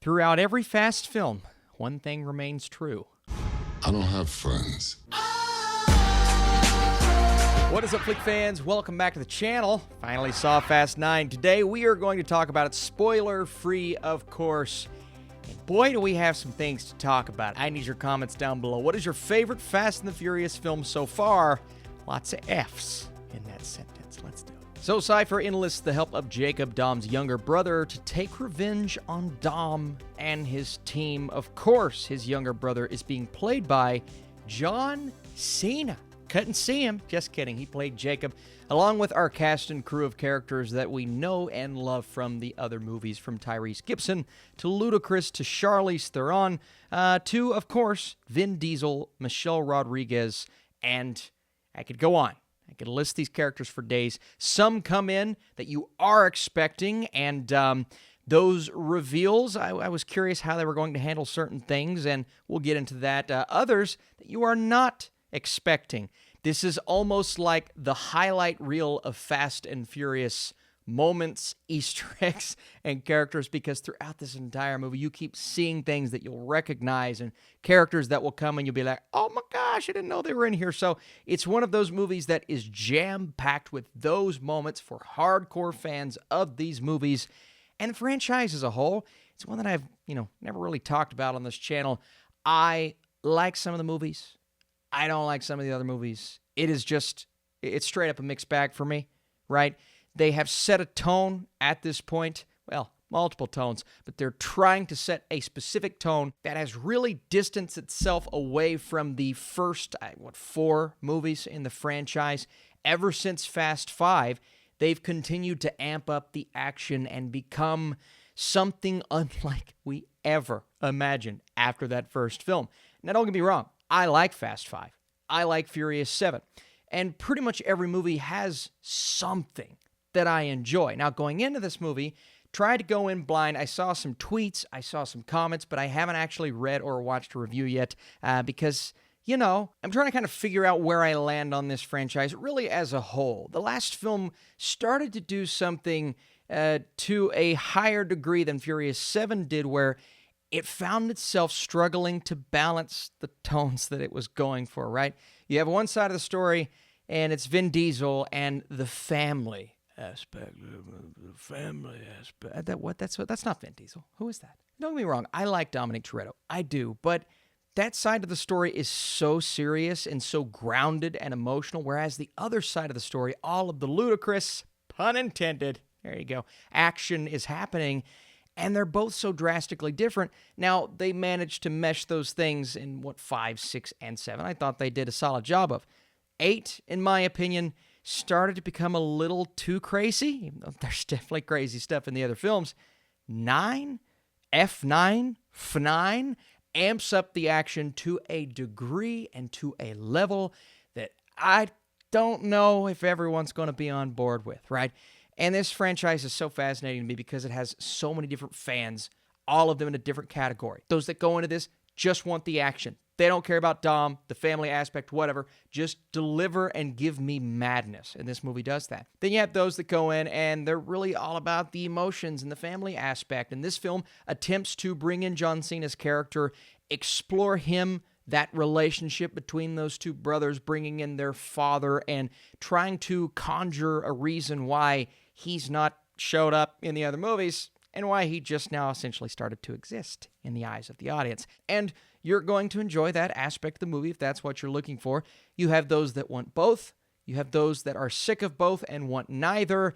Throughout every Fast film, one thing remains true. I don't have friends. What is up, Flick fans? Welcome back to the channel. Finally saw Fast 9. Today we are going to talk about it spoiler-free, of course. And boy, do we have some things to talk about. I need your comments down below. What is your favorite Fast and the Furious film so far? Lots of F's in that sentence. Let's do it. So Cipher enlists the help of Jakob, Dom's younger brother, to take revenge on Dom and his team. Of course, his younger brother is being played by John Cena. Couldn't see him. Just kidding. He played Jakob, along with our cast and crew of characters that we know and love from the other movies, from Tyrese Gibson to Ludacris to Charlize Theron to, of course, Vin Diesel, Michelle Rodriguez, and I could go on. I could list these characters for days. Some come in that you are expecting, and those reveals, I was curious how they were going to handle certain things, and we'll get into that. Others that you are not expecting. This is almost like the highlight reel of Fast and Furious moments, Easter eggs, and characters, because throughout this entire movie, you keep seeing things that you'll recognize and characters that will come and you'll be like, oh my gosh, I didn't know they were in here. So it's one of those movies that is jam-packed with those moments for hardcore fans of these movies and the franchise as a whole. It's one that I've, never really talked about on this channel. I like some of the movies. I don't like some of the other movies. It's straight up a mixed bag for me, right? They have set a tone at this point, well, multiple tones, but they're trying to set a specific tone that has really distanced itself away from the first, 4 movies in the franchise. Ever since Fast 5, they've continued to amp up the action and become something unlike we ever imagined after that first film. Now, don't get me wrong. I like Fast 5. I like Furious 7. And pretty much every movie has something that I enjoy. Now, going into this movie, tried to go in blind. I saw some tweets, I saw some comments, but I haven't actually read or watched a review yet because, I'm trying to kind of figure out where I land on this franchise really as a whole. The last film started to do something to a higher degree than Furious 7 did, where it found itself struggling to balance the tones that it was going for, right? You have one side of the story, and it's Vin Diesel and the family aspect. The family aspect. That's not Vin Diesel. Who is that? Don't get me wrong. I like Dominic Toretto. I do. But that side of the story is so serious and so grounded and emotional, whereas the other side of the story, all of the ludicrous, pun intended, there you go, action is happening. And they're both so drastically different. Now, they managed to mesh those things in, 5, 6, and 7. I thought they did a solid job of. 8, in my opinion, started to become a little too crazy, even though there's definitely crazy stuff in the other films. 9, F9, F9, amps up the action to a degree and to a level that I don't know if everyone's going to be on board with, right? And this franchise is so fascinating to me because it has so many different fans, all of them in a different category. Those that go into this just want the action. They don't care about Dom, the family aspect, whatever. Just deliver and give me madness. And this movie does that. Then you have those that go in and they're really all about the emotions and the family aspect. And this film attempts to bring in John Cena's character, explore him, that relationship between those two brothers, bringing in their father and trying to conjure a reason why he's not showed up in the other movies and why he just now essentially started to exist in the eyes of the audience. And you're going to enjoy that aspect of the movie if that's what you're looking for. You have those that want both. You have those that are sick of both and want neither.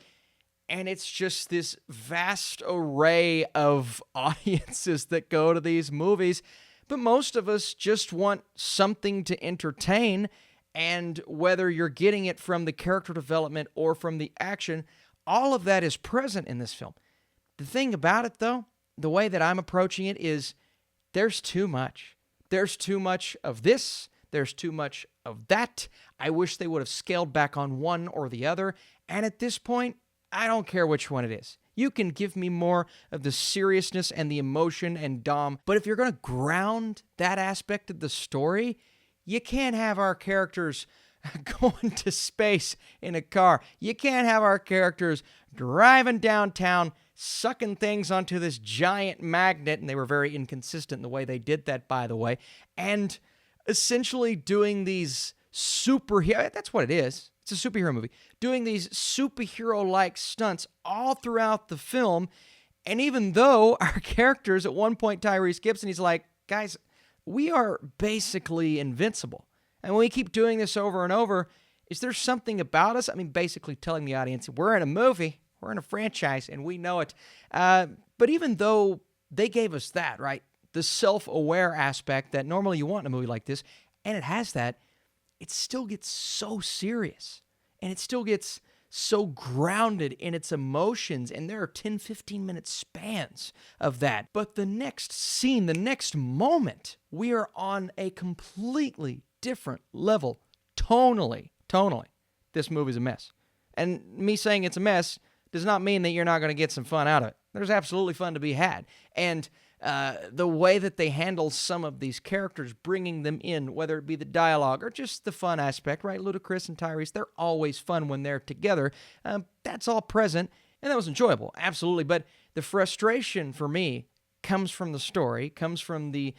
And it's just this vast array of audiences that go to these movies. But most of us just want something to entertain, and whether you're getting it from the character development or from the action, all of that is present in this film. The thing about it, though, the way that I'm approaching it is there's too much. There's too much of this. There's too much of that. I wish they would have scaled back on one or the other, and at this point, I don't care which one it is. You can give me more of the seriousness and the emotion and Dom, but if you're going to ground that aspect of the story, you can't have our characters going to space in a car. You can't have our characters driving downtown sucking things onto this giant magnet, and they were very inconsistent in the way they did that, by the way, and essentially doing these superhero, that's what it is. It's a superhero movie. Doing these superhero-like stunts all throughout the film. And even though our characters, at one point, Tyrese Gibson, he's like, guys, we are basically invincible. And when we keep doing this over and over, is there something about us? I mean, basically telling the audience, we're in a movie, we're in a franchise, and we know it. But even though they gave us that, right, the self-aware aspect that normally you want in a movie like this, and it has that, it still gets so serious, and it still gets so grounded in its emotions, and there are 10, 15-minute spans of that. But the next scene, the next moment, we are on a completely different level, tonally. This movie's a mess. And me saying it's a mess does not mean that you're not going to get some fun out of it. There's absolutely fun to be had. And the way that they handle some of these characters, bringing them in, whether it be the dialogue or just the fun aspect, right? Ludacris and Tyrese, they're always fun when they're together. That's all present, and that was enjoyable, absolutely. But the frustration for me comes from the story, comes from the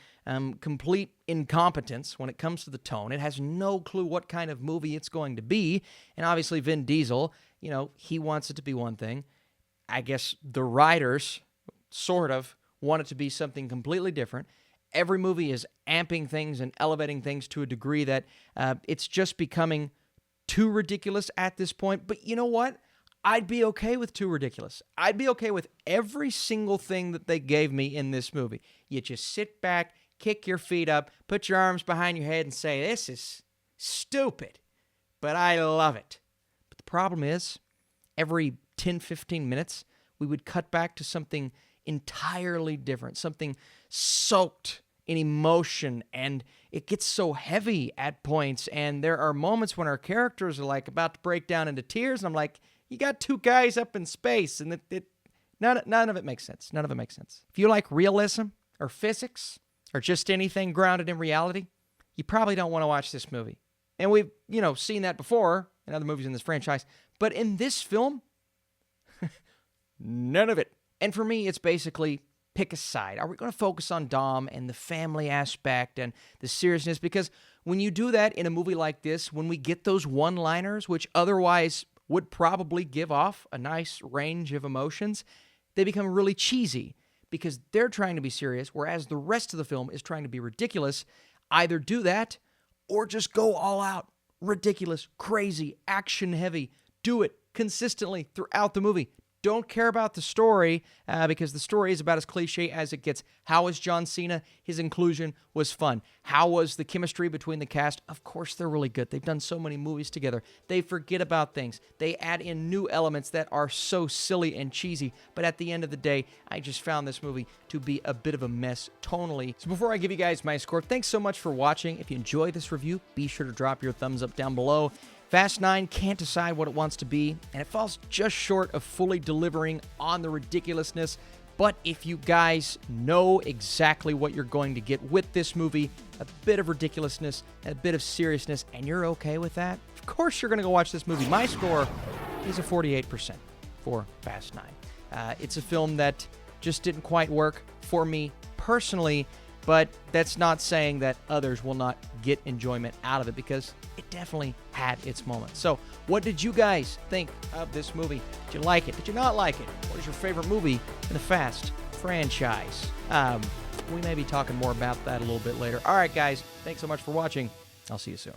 complete incompetence when it comes to the tone. It has no clue what kind of movie it's going to be. And obviously Vin Diesel, he wants it to be one thing. I guess the writers sort of want it to be something completely different. Every movie is amping things and elevating things to a degree that it's just becoming too ridiculous at this point. But you know what? I'd be okay with too ridiculous. I'd be okay with every single thing that they gave me in this movie. You just sit back, kick your feet up, put your arms behind your head and say, this is stupid, but I love it. But the problem is, every 10, 15 minutes, we would cut back to something entirely different, something soaked in emotion, and it gets so heavy at points, and there are moments when our characters are like about to break down into tears, and I'm like, you got two guys up in space, and none of it makes sense. None of it makes sense. If you like realism or physics or just anything grounded in reality, you probably don't want to watch this movie. And we've, seen that before in other movies in this franchise, but in this film, none of it. And for me, it's basically pick a side. Are we going to focus on Dom and the family aspect and the seriousness? Because when you do that in a movie like this, when we get those one-liners, which otherwise would probably give off a nice range of emotions, they become really cheesy because they're trying to be serious, whereas the rest of the film is trying to be ridiculous. Either do that or just go all out. Ridiculous, crazy, action-heavy. Do it consistently throughout the movie. Don't care about the story because the story is about as cliche as it gets. How was John Cena? His inclusion was fun. How was the chemistry between the cast? Of course they're really good. They've done so many movies together. They forget about things. They add in new elements that are so silly and cheesy. But at the end of the day, I just found this movie to be a bit of a mess tonally. So before I give you guys my score, thanks so much for watching. If you enjoyed this review, be sure to drop your thumbs up down below. Fast 9 can't decide what it wants to be, and it falls just short of fully delivering on the ridiculousness. But if you guys know exactly what you're going to get with this movie, a bit of ridiculousness, a bit of seriousness, and you're okay with that, of course you're going to go watch this movie. My score is a 48% for Fast 9. It's a film that just didn't quite work for me personally, but that's not saying that others will not get enjoyment out of it because it definitely had its moments. So what did you guys think of this movie? Did you like it? Did you not like it? What is your favorite movie in the Fast franchise? We may be talking more about that a little bit later. All right, guys, thanks so much for watching. I'll see you soon.